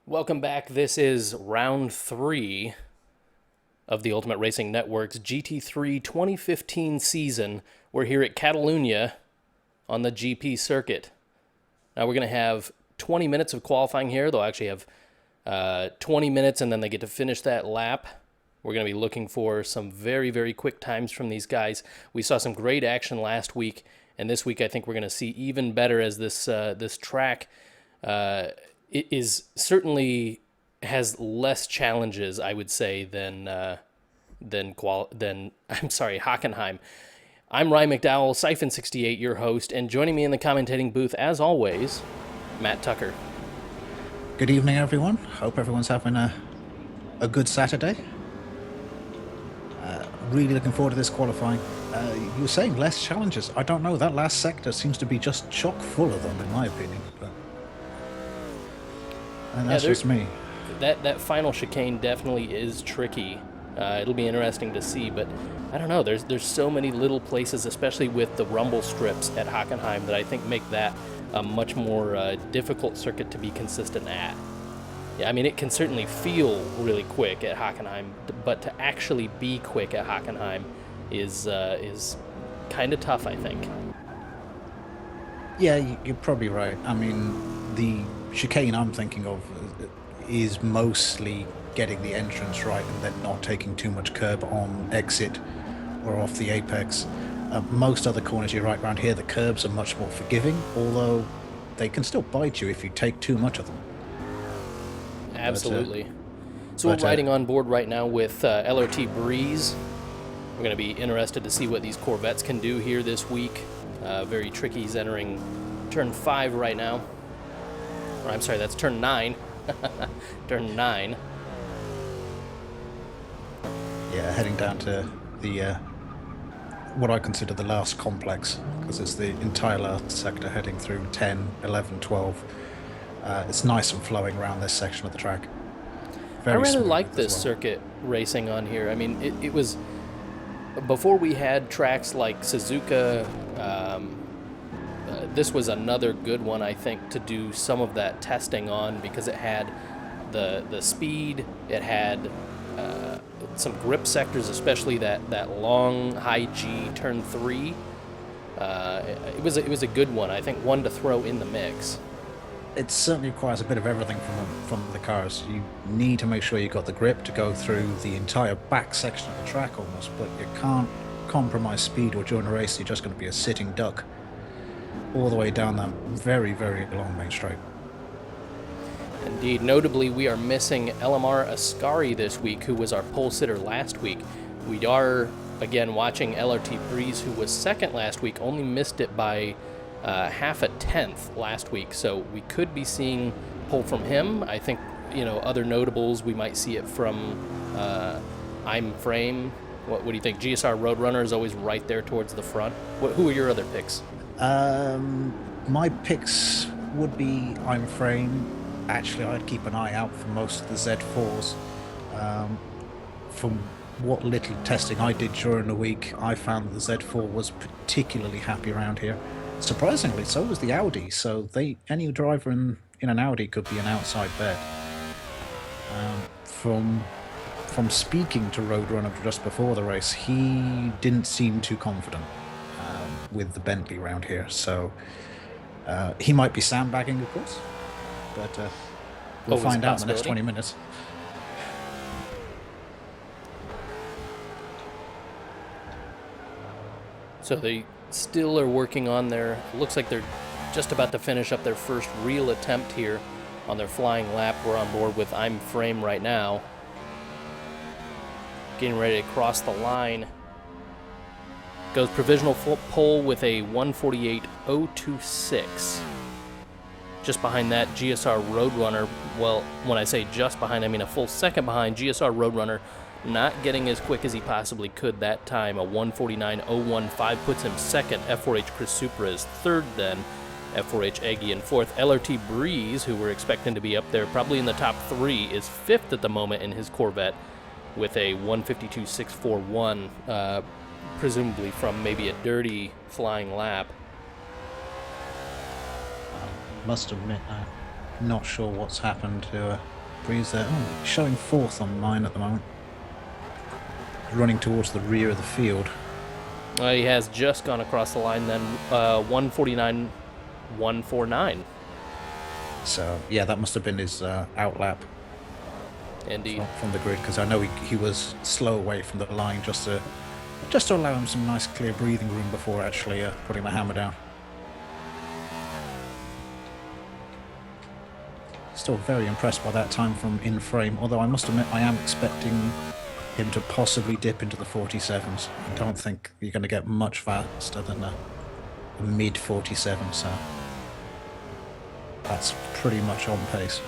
Welcome back. This is round 3 of the Ultimate Racing Network's GT3 2015 season. We're here at Catalunya on the GP circuit. Now we're going to have 20 minutes of qualifying here. They'll actually have 20 minutes and then they get to finish that lap. We're going to be looking for some very, very quick times from these guys. We saw some great action last week, and this week I think we're going to see even better as this track it is certainly has less challenges, I would say, than Hockenheim. I'm Ryan McDowell, Siphon68, your host, and joining me in the commentating booth, as always, Matt Tucker. Good evening, everyone. Hope everyone's having a good Saturday. Really looking forward to this qualifying. You were saying less challenges. I don't know. That last sector seems to be just chock full of them, in my opinion. But and that's just me. That final chicane definitely is tricky. It'll be interesting to see, but I don't know. There's so many little places, especially with the rumble strips at Hockenheim, that I think make that a much more difficult circuit to be consistent at. Yeah, I mean, it can certainly feel really quick at Hockenheim, but to actually be quick at Hockenheim is kind of tough, I think. Yeah, you're probably right. I mean, the chicane I'm thinking of is mostly getting the entrance right and then not taking too much curb on exit or off the apex. Most other corners you're right around here, the curbs are much more forgiving, although they can still bite you if you take too much of them. Absolutely. So we're riding on board right now with LRT Breeze. We're going to be interested to see what these Corvettes can do here this week. Very tricky. He's entering turn 5 right now. Or, I'm sorry, that's turn 9. Turn 9. Yeah, heading down to the what I consider the last complex, because it's the entire last sector heading through 10, 11, 12. It's nice and flowing around this section of the track. I really like this circuit racing on here. I mean, it was before we had tracks like Suzuka. This was another good one, I think, to do some of that testing on, because it had the speed, it had some grip sectors, especially that long high G turn 3. It was a good one, I think, one to throw in the mix. It certainly requires a bit of everything from the cars. You need to make sure you've got the grip to go through the entire back section of the track almost, but you can't compromise speed, or during a race you're just going to be a sitting duck all the way down that very, very long main straight. Indeed. Notably, we are missing LMR Ascari this week, who was our pole sitter last week. We are, again, watching LRT Breeze, who was second last week, only missed it by half a tenth last week, so we could be seeing pole from him. I think, other notables, we might see it from I'm Frame. What do you think? GSR Roadrunner is always right there towards the front. Who are your other picks? My picks would be I'm Frame. Actually, I'd keep an eye out for most of the Z4s. From what little testing I did during the week, I found that the Z4 was particularly happy around here. Surprisingly, so was the Audi. So any driver in an Audi could be an outside bet. From speaking to Roadrunner just before the race, he didn't seem too confident with the Bentley around here. So he might be sandbagging, of course, but we'll find out in the next 20 minutes. So they still are working on looks like they're just about to finish up their first real attempt here on their flying lap. We're on board with I'm Frame right now, getting ready to cross the line. Goes provisional pole with a 148.026. Just behind that, GSR Roadrunner. Well, when I say just behind, I mean a full second behind. GSR Roadrunner not getting as quick as he possibly could that time. A 149.015 puts him second. F4H Chris Supra is third then. F4H Eggy in fourth. LRT Breeze, who we're expecting to be up there probably in the top 3, is fifth at the moment in his Corvette with a 152.641, presumably from maybe a dirty flying lap. Must admit, I'm not sure what's happened to Breeze there. Oh, showing fourth on mine at the moment. Running towards the rear of the field. He has just gone across the line then, 149, 149. So, yeah, that must have been his outlap. Indeed. From the grid, because I know he was slow away from the line just to allow him some nice clear breathing room before actually putting the hammer down. Still very impressed by that time from in frame, although I must admit I am expecting him to possibly dip into the 47s. I don't think you're going to get much faster than a mid 47, so that's pretty much on pace.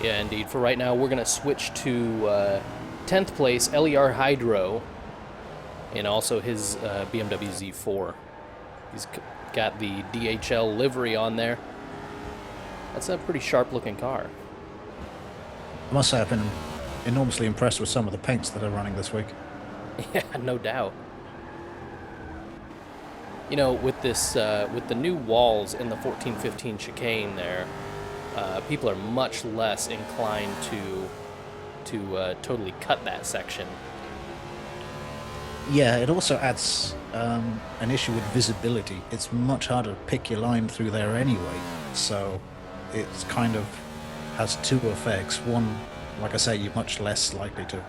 Yeah, indeed. For right now, we're going to switch to 10th place, LER Hydro, and also his BMW Z4. He's got the DHL livery on there. That's a pretty sharp-looking car. I must say I've been enormously impressed with some of the paints that are running this week. Yeah, no doubt. You know, with this, with the new walls in the 14-15 chicane there, people are much less inclined to totally cut that section. Yeah, it also adds an issue with visibility. It's much harder to pick your line through there anyway, so it's kind of has two effects. One, like I say, you're much less likely to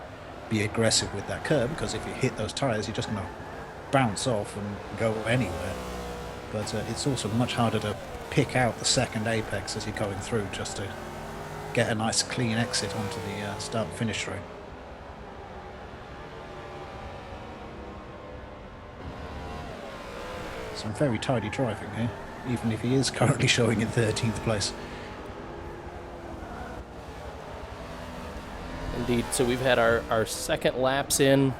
be aggressive with that curb, because if you hit those tires, you're just going to bounce off and go anywhere. But it's also much harder to pick out the second apex as you're going through, just to get a nice clean exit onto the start-finish straight. Some very tidy driving here, even if he is currently showing in 13th place. Indeed. So we've had our second laps in.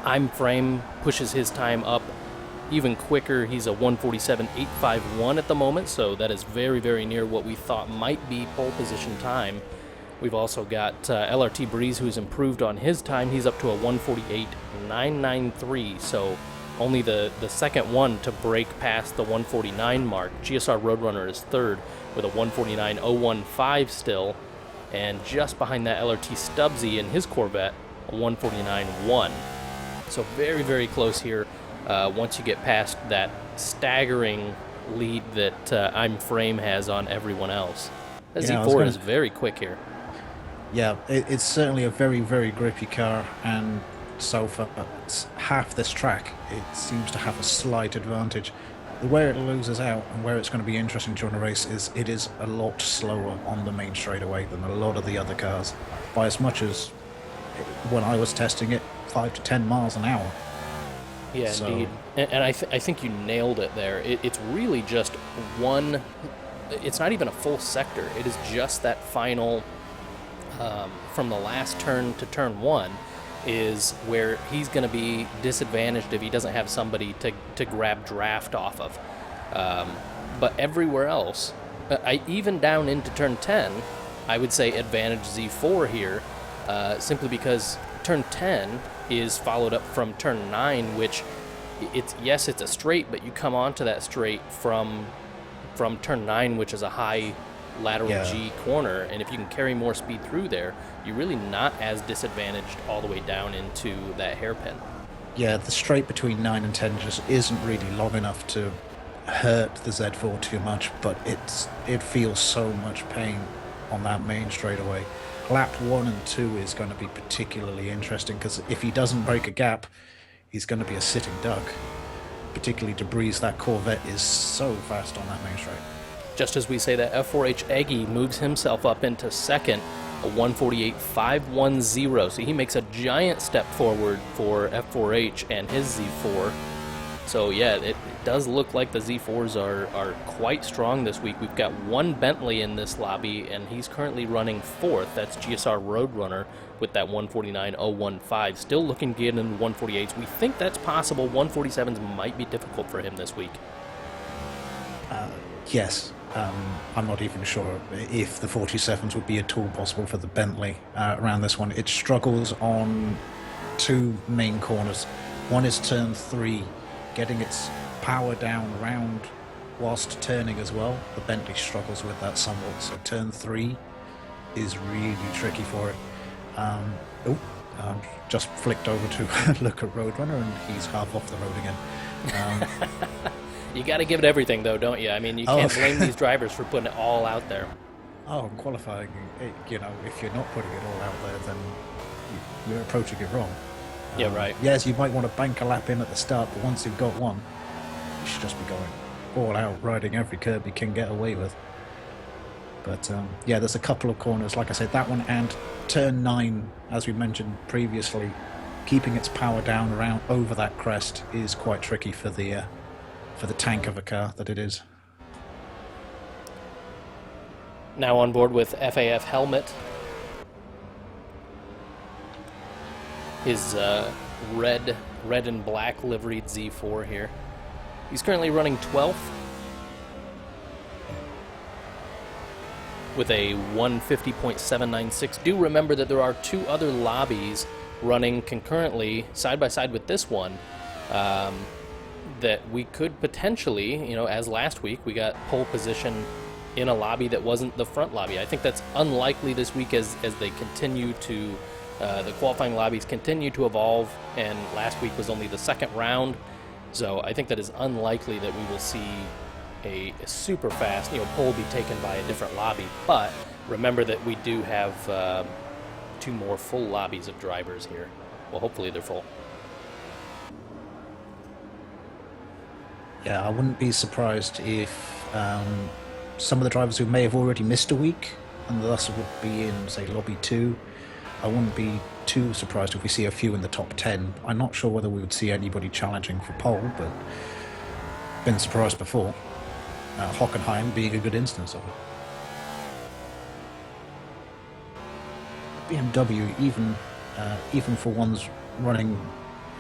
I'm Frame pushes his time up even quicker. He's a 147.851 at the moment, so that is very, very near what we thought might be pole position time. We've also got LRT Breeze, who's improved on his time. He's up to a 148.993, so only the second one to break past the 149 mark. GSR Roadrunner is third with a 149.015 still, and just behind that LRT Stubbsy in his Corvette, a 149.1. So very, very close here once you get past that staggering lead that I'm Frame has on everyone else. The Z4 is very quick here. Yeah, it's certainly a very, very grippy car, and so far half this track, it seems to have a slight advantage. Where it loses out and where it's going to be interesting during a race is it is a lot slower on the main straightaway than a lot of the other cars, by as much as when I was testing it, 5 to 10 miles an hour. Yeah, so. Indeed. And I think you nailed it there. It's really just one, it's not even a full sector. It is just that final, from the last turn to turn one, is where he's going to be disadvantaged if he doesn't have somebody to grab draft off of. But everywhere else, even down into turn 10, I would say advantage Z4 here, simply because turn 10 is followed up from turn 9, which it's a straight, but you come onto that straight from turn 9, which is a high lateral G corner, and if you can carry more speed through there, you're really not as disadvantaged all the way down into that hairpin. Yeah, the straight between 9 and 10 just isn't really long enough to hurt the Z4 too much, but it feels so much pain on that main straightaway. Lap 1 and 2 is going to be particularly interesting, because if he doesn't break a gap, he's going to be a sitting duck. Particularly to Breeze, that Corvette is so fast on that main straight. Just as we say that, F4H Eggy moves himself up into second, a 148.510. So he makes a giant step forward for F4H and his Z4. So yeah, it does look like the Z4s are quite strong this week. We've got one Bentley in this lobby, and he's currently running fourth. That's GSR Roadrunner with that 149.015. Still looking good in 148s. We think that's possible. 147s might be difficult for him this week. Yes. I'm not even sure if the 47s would be at all possible for the Bentley around this one. It struggles on two main corners. One is turn 3, getting its power down round whilst turning as well. The Bentley struggles with that somewhat. So turn 3 is really tricky for it. Oh, just flicked over to look at Roadrunner, and he's half off the road again. You got to give it everything, though, don't you? I mean, you can't blame these drivers for putting it all out there. Oh, qualifying, you know, if you're not putting it all out there, then you're approaching it wrong. Yeah, right. Yes, you might want to bank a lap in at the start, but once you've got one, you should just be going all out, riding every curb you can get away with. But yeah, there's a couple of corners, like I said, that one and turn 9, as we mentioned previously, keeping its power down around over that crest is quite tricky for the tank of a car that it is. Now on board with FAF helmet. His red and black liveried Z4 here. He's currently running 12th with a 150.796. Do remember that there are 2 other lobbies running concurrently side by side with this one that we could potentially, you know, as last week we got pole position in a lobby that wasn't the front lobby. I think that's unlikely this week as they continue to the qualifying lobbies continue to evolve, and last week was only the second round, so I think that is unlikely that we will see a super fast, you know, pole be taken by a different lobby. But remember that we do have 2 more full lobbies of drivers here. Well, hopefully they're full. Yeah, I wouldn't be surprised if some of the drivers who may have already missed a week and thus would be in, say, lobby 2, I wouldn't be too surprised if we see a few in the top 10. I'm not sure whether we would see anybody challenging for pole, but been surprised before. Hockenheim being a good instance of it. BMW, even for ones running,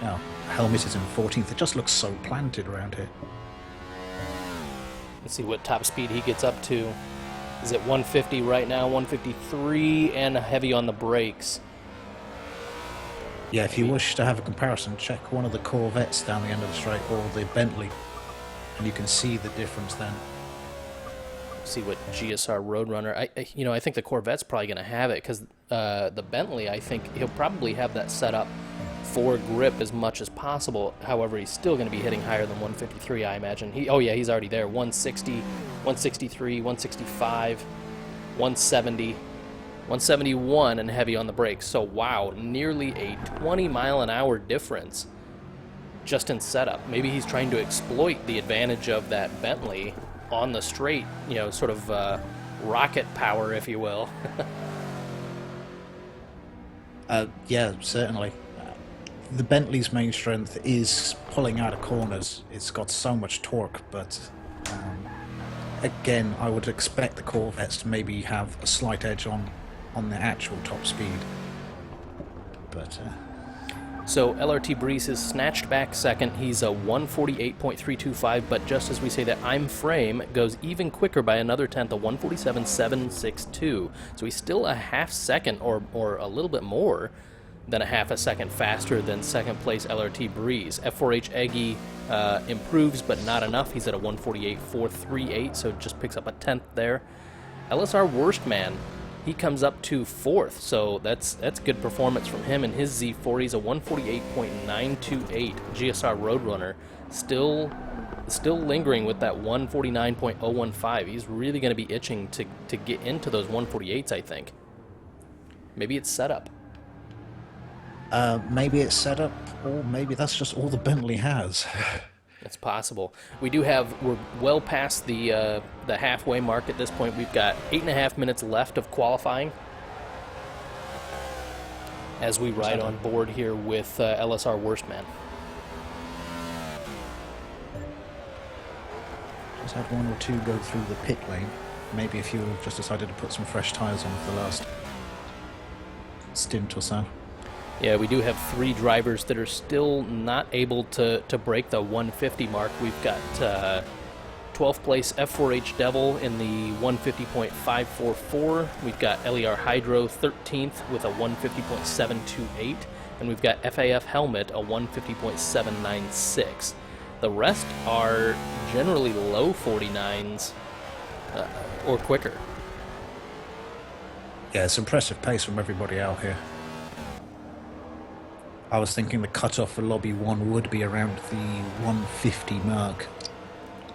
you know, helmeted in 14th, it just looks so planted around here. Let's see what top speed he gets up to. Is at 150 right now, 153, and heavy on the brakes. Yeah, if you wish to have a comparison, check one of the Corvettes down the end of the straight, or the Bentley, and you can see the difference then. See what GSR Roadrunner. I think the Corvette's probably going to have it, because the Bentley, I think he'll probably have that set up for grip as much as possible. However, he's still going to be hitting higher than 153, I imagine. He's already there. 160, 163, 165, 170, 171, and heavy on the brakes. So wow, nearly a 20-mile-an-hour difference just in setup. Maybe he's trying to exploit the advantage of that Bentley on the straight, you know, sort of rocket power, if you will. Yeah, certainly. The Bentley's main strength is pulling out of corners. It's got so much torque, but again, I would expect the Corvettes to maybe have a slight edge on the actual top speed. But so LRT Breeze is snatched back second. He's a 148.325, but just as we say that, I'm frame goes even quicker by another tenth, a 147.762. So he's still a half second or a little bit more than a half a second faster than second place LRT Breeze. F4H Eggy improves, but not enough. He's at a 148.438, so just picks up a tenth there. LSR Worst Man, he comes up to fourth, so that's good performance from him and his Z4. He's a 148.928. GSR Roadrunner still lingering with that 149.015. He's really going to be itching to get into those 148s, I think. Maybe it's set up. Maybe it's set up, or maybe that's just all the Bentley has. It's possible. We're well past the halfway mark at this point. We've got 8.5 minutes left of qualifying as we ride on board here with LSR Worst Man. Just had one or two go through the pit lane. Maybe if you just decided to put some fresh tyres on for the last stint or so. Yeah, we do have 3 drivers that are still not able to break the 150 mark. We've got 12th place F4H Devil in the 150.544. We've got LER Hydro 13th with a 150.728. And we've got FAF Helmet, a 150.796. The rest are generally low 49s or quicker. Yeah, it's impressive pace from everybody out here. I was thinking the cutoff for Lobby 1 would be around the 150 mark,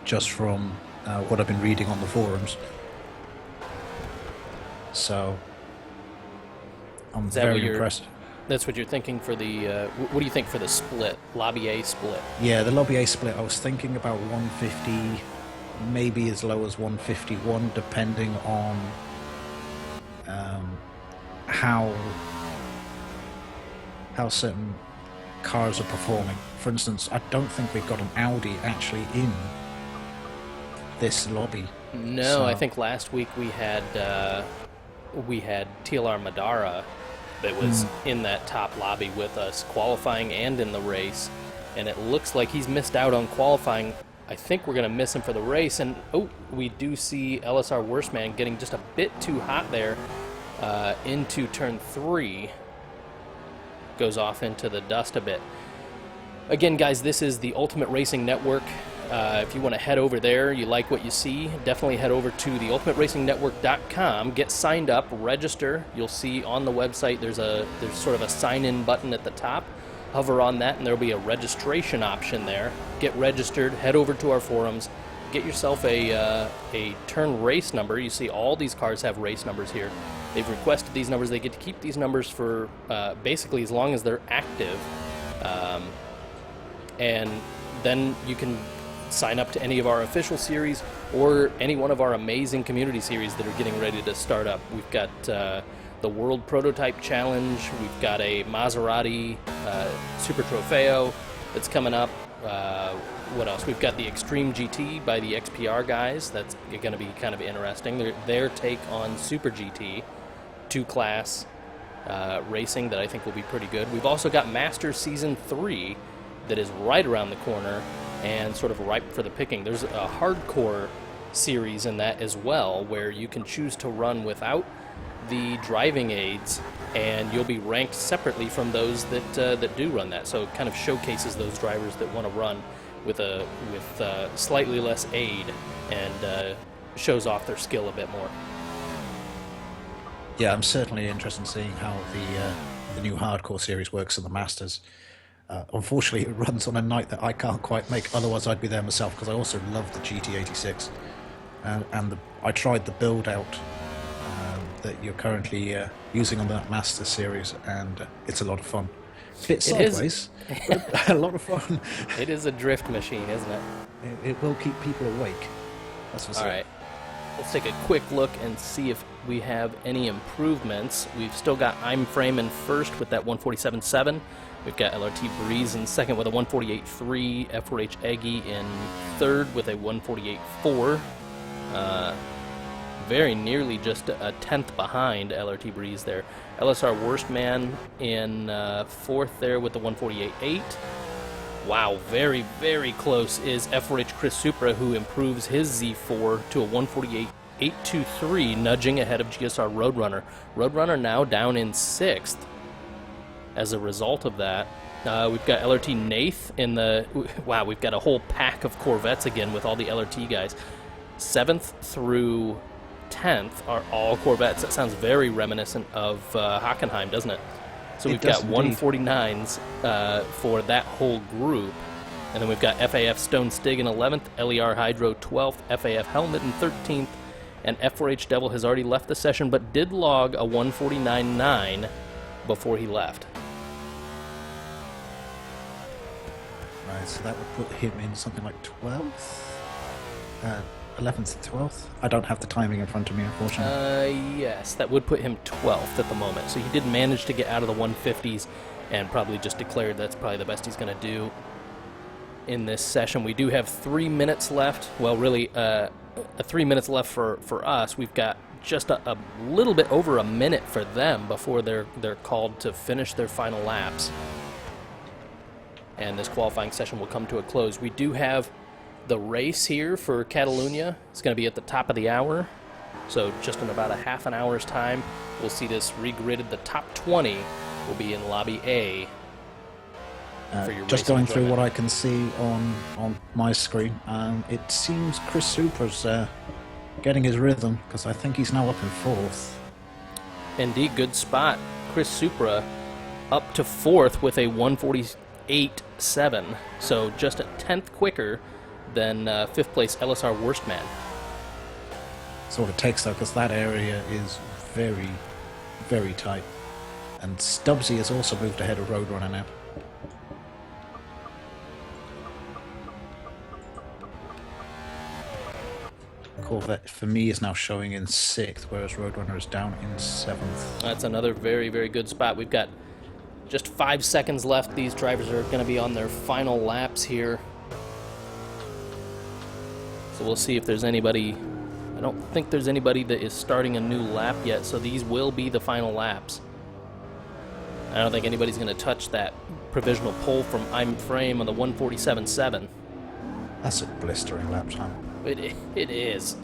just from what I've been reading on the forums. So, I'm very impressed. That's what you're thinking for the, what do you think for the split, Lobby A split? Yeah, the Lobby A split, I was thinking about 150, maybe as low as 151, depending on how certain cars are performing. For instance, I don't think we've got an Audi actually in this lobby. No, so. I think last week we had TLR Madara that was in that top lobby with us, qualifying and in the race, and it looks like he's missed out on qualifying. I think we're going to miss him for the race, and we do see LSR Worstman getting just a bit too hot there into turn 3. Goes off into the dust a bit. Again, guys, this is the Ultimate Racing Network. If you want to head over there, you like what you see, definitely head over to the ultimateracingnetwork.com, get signed up, register. You'll see on the website there's sort of a sign-in button at the top. Hover on that, and there'll be a registration option there. Get registered, head over to our forums, get yourself a turn race number. You see all these cars have race numbers here. They've requested these numbers. They get to keep these numbers for basically as long as they're active. And then you can sign up to any of our official series or any one of our amazing community series that are getting ready to start up. We've got the World Prototype Challenge. We've got a Maserati Super Trofeo that's coming up. What else? We've got the Extreme GT by the XPR guys. That's going to be kind of interesting. Their take on Super GT, 2-class racing that I think will be pretty good. We've also got Masters Season 3 that is right around the corner and sort of ripe for the picking. There's a hardcore series in that as well, where you can choose to run without the driving aids, and you'll be ranked separately from those that do run that. So it kind of showcases those drivers that want to run with slightly less aid, and shows off their skill a bit more. Yeah, I'm certainly interested in seeing how the new hardcore series works in the Masters. Unfortunately, it runs on a night that I can't quite make. Otherwise, I'd be there myself, because I also love the GT86, and I tried the build out that you're currently using on that Master series, and it's a lot of fun. Bit sideways, but a lot of fun. It is a drift machine, isn't it? It will keep people awake. That's for sure. All right, let's take a quick look and see if we have any improvements. We've still got I'm Frame in first with that 147.7. We've got LRT Breeze in second with a 148.3. F4H Eggy in third with a 148.4. Very nearly just a tenth behind LRT Breeze there. LSR Worstman in fourth there with the 148.8. Wow, very, very close is F4H Chris Supra, who improves his Z4 to a 148.823, nudging ahead of GSR Roadrunner. Roadrunner now down in sixth as a result of that. We've got LRT Nath in the... Wow, we've got a whole pack of Corvettes again with all the LRT guys. 7th through 10th are all Corvettes. That sounds very reminiscent of Hockenheim, doesn't it? So we've got 149s for that whole group. And then we've got FAF Stone Stig in 11th, LER Hydro 12th, FAF Helmet in 13th, and F4H Devil has already left the session but did log a 149.9 before he left. Right, so that would put him in something like 12th? 11th to 12th? I don't have the timing in front of me, unfortunately. Yes, that would put him 12th at the moment. So he did manage to get out of the 150s and probably just declared that's probably the best he's going to do in this session. We do have 3 minutes left. Well, really, 3 minutes left for us. We've got just a little bit over a minute for them before they're called to finish their final laps. And this qualifying session will come to a close. We do have the race here for Catalunya. It's going to be at the top of the hour. So just in about a half an hour's time, we'll see this regridded. The top 20 will be in Lobby A. Just going through what I can see on my screen, it seems Chris Supra's getting his rhythm, because I think he's now up in fourth. Indeed, good spot. Chris Supra up to fourth with a 148.7, so just a tenth quicker than fifth place LSR Worstman. That's what it takes, though, because that area is very, very tight. And Stubbsy has also moved ahead of Roadrunner now. Corvette, for me, is now showing in 6th, whereas Roadrunner is down in 7th. That's another very, very good spot. We've got just 5 seconds left. These drivers are going to be on their final laps here. So we'll see if there's anybody. I don't think there's anybody that is starting a new lap yet, so these will be the final laps. I don't think anybody's going to touch that provisional pole from I'm Frame on the 147.7. That's a blistering lap time. It is.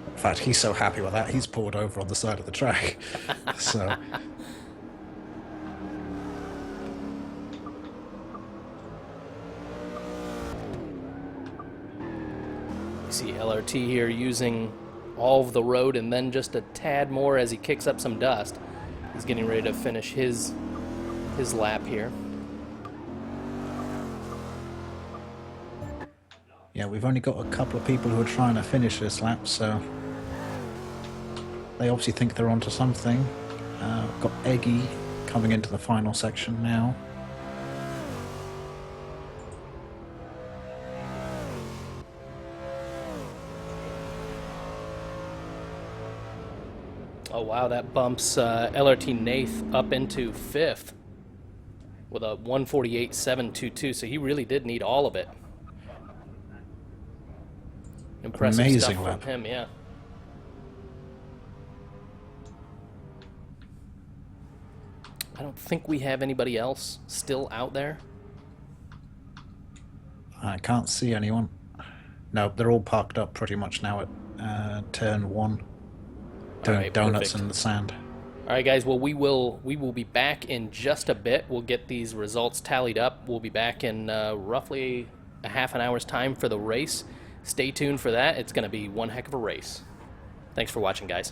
In fact, he's so happy with that, he's pulled over on the side of the track. So... You see LRT here using all of the road and then just a tad more as he kicks up some dust. He's getting ready to finish his lap here. Yeah, we've only got a couple of people who are trying to finish this lap, so they obviously think they're onto something. We've got Eggy coming into the final section now. Oh wow, that bumps LRT Nath up into 5th with a 148.722, so he really did need all of it. Impressive Amazing stuff lap from him, yeah. I don't think we have anybody else still out there. I can't see anyone. No, they're all parked up pretty much now at turn 1. Doing right, donuts perfect. in the sand. All right, guys. Well, we will be back in just a bit. We'll get these results tallied up. We'll be back in roughly a half an hour's time for the race. Stay tuned for that. It's going to be one heck of a race. Thanks for watching, guys.